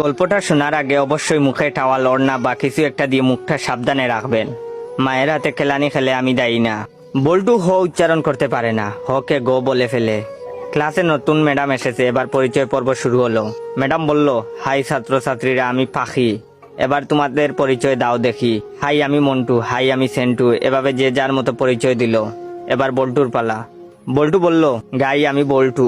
গল্পটা শোনার আগে অবশ্যই মুখে টাওয়াল ওড়না বা কিছু একটা দিয়ে মুখটা সাবধানে রাখবেন। মায়ের হাতে খেলানি খেলে আমি দায়ী না। বল্টু হ উচ্চারণ করতে পারে না, হকে গো বলে ফেলে। ক্লাসে নতুন ম্যাডাম এসেছে, এবার পরিচয় পর্ব শুরু হলো। ম্যাডাম বলল, হাই ছাত্রছাত্রীরা, আমি পাখি, এবার তোমাদের পরিচয় দাও দেখি। হাই আমি মন্টু, হাই আমি সেন্টু, এভাবে যে যার মতো পরিচয় দিল। এবার বল্টুর পালা। বল্টু বলল, গাই আমি বল্টু।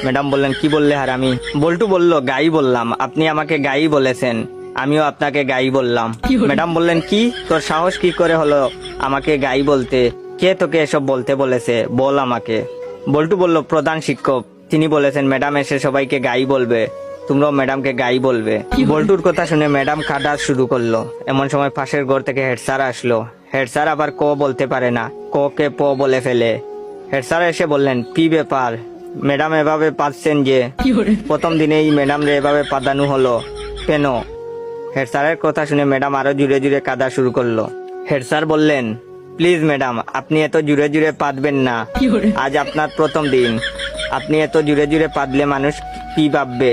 ম্যাডাম বললেন, কি বললে হারামি? বল্টু বলল, গাই বললাম, আপনি আমাকে গাই বলেছেন, আমিও আপনাকে গাই বললাম। ম্যাডাম বললেন, কি তোর সাহস কি করে হলো আমাকে গাই বলতে? কে তোকে এসব বলতে বলেছে, বল আমাকে। বল্টু বলল, প্রধান শিক্ষক, তিনি বলেছেন ম্যাডাম এসে সবাইকে গাই বলবে, তোমরাও ম্যাডামকে গাই বলবে। বল্টুর কথা শুনে ম্যাডাম কাঁদা শুরু করলো। এমন সময় পাশের ঘর থেকে হেড স্যার আসলো। হেড স্যার আবার ক বলতে পারে না, ক কে প বলে ফেলে। হেড স্যার এসে বললেন, কি ব্যাপার ম্যাডাম, এভাবে পাচ্ছেন যে? প্রথম দিনেই ম্যাডাম রে এভাবে পাদানো হলো কেন? হেড স্যারের কথা শুনে ম্যাডাম আরো জুড়ে জুড়ে কাঁদা শুরু করলো। হেড স্যার বললেন, প্লিজ ম্যাডাম, আপনি এত জুড়ে জুড়ে পাদবেন না, আজ আপনার প্রথম দিন, আপনি এত জুড়ে জুড়ে পাদলে মানুষ কি ভাববে?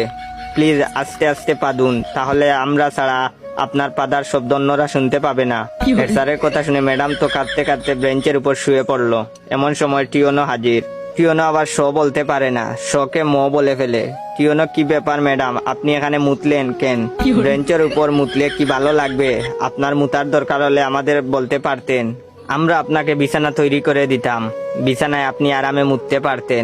প্লিজ আস্তে আস্তে পাদুন, তাহলে আমরা ছাড়া আপনার পাদার শব্দ অন্যরা শুনতে পাবে না। হেড স্যারের কথা শুনে ম্যাডাম তো কাঁদতে কাঁদতে বেঞ্চের উপর শুয়ে পড়লো। এমন সময় টিওনো হাজির। টিওনো আবার শ বলতে পারে না, শকে ম বলে ফেলে। টিওনো, কি ব্যাপার ম্যাডাম, আপনি এখানে মুতলেন কেন? বেঞ্চের উপর মুতলে কি ভালো লাগবে? আপনার মুতার দরকার হলে আমাদের বলতে পারতেন, আমরা আপনাকে বিছানা তৈরি করে দিতাম, বিছানায় আপনি আরামে মুততে পারতেন।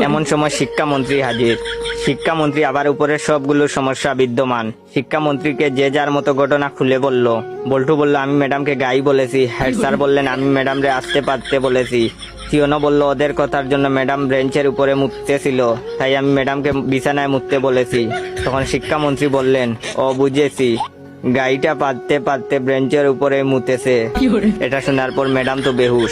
এমন সময় শিক্ষামন্ত্রী হাজির। শিক্ষামন্ত্রী আবার উপরের সবগুলো সমস্যা বিদ্যমান। শিক্ষামন্ত্রীকে যে যার মতো ঘটনা খুলে বলল। বল্টু বলল, আমি ম্যাডামকে গাই বলেছি। হেড স্যার বললেন, আমি ম্যাডাম রে আসতে পারতে বলেছি। টিওনো বলল, ওদের কথার জন্য ম্যাডাম বেঞ্চের উপরে মুততেছিল, তাই আমি ম্যাডামকে বিছানায় মুততে বলেছি। তখন শিক্ষামন্ত্রী বললেন, ও বুঝেছি, গাইটা পাততে পাততে বেঞ্চের উপরে মুতেছে। এটা শোনার পর ম্যাডাম তো বেহুশ।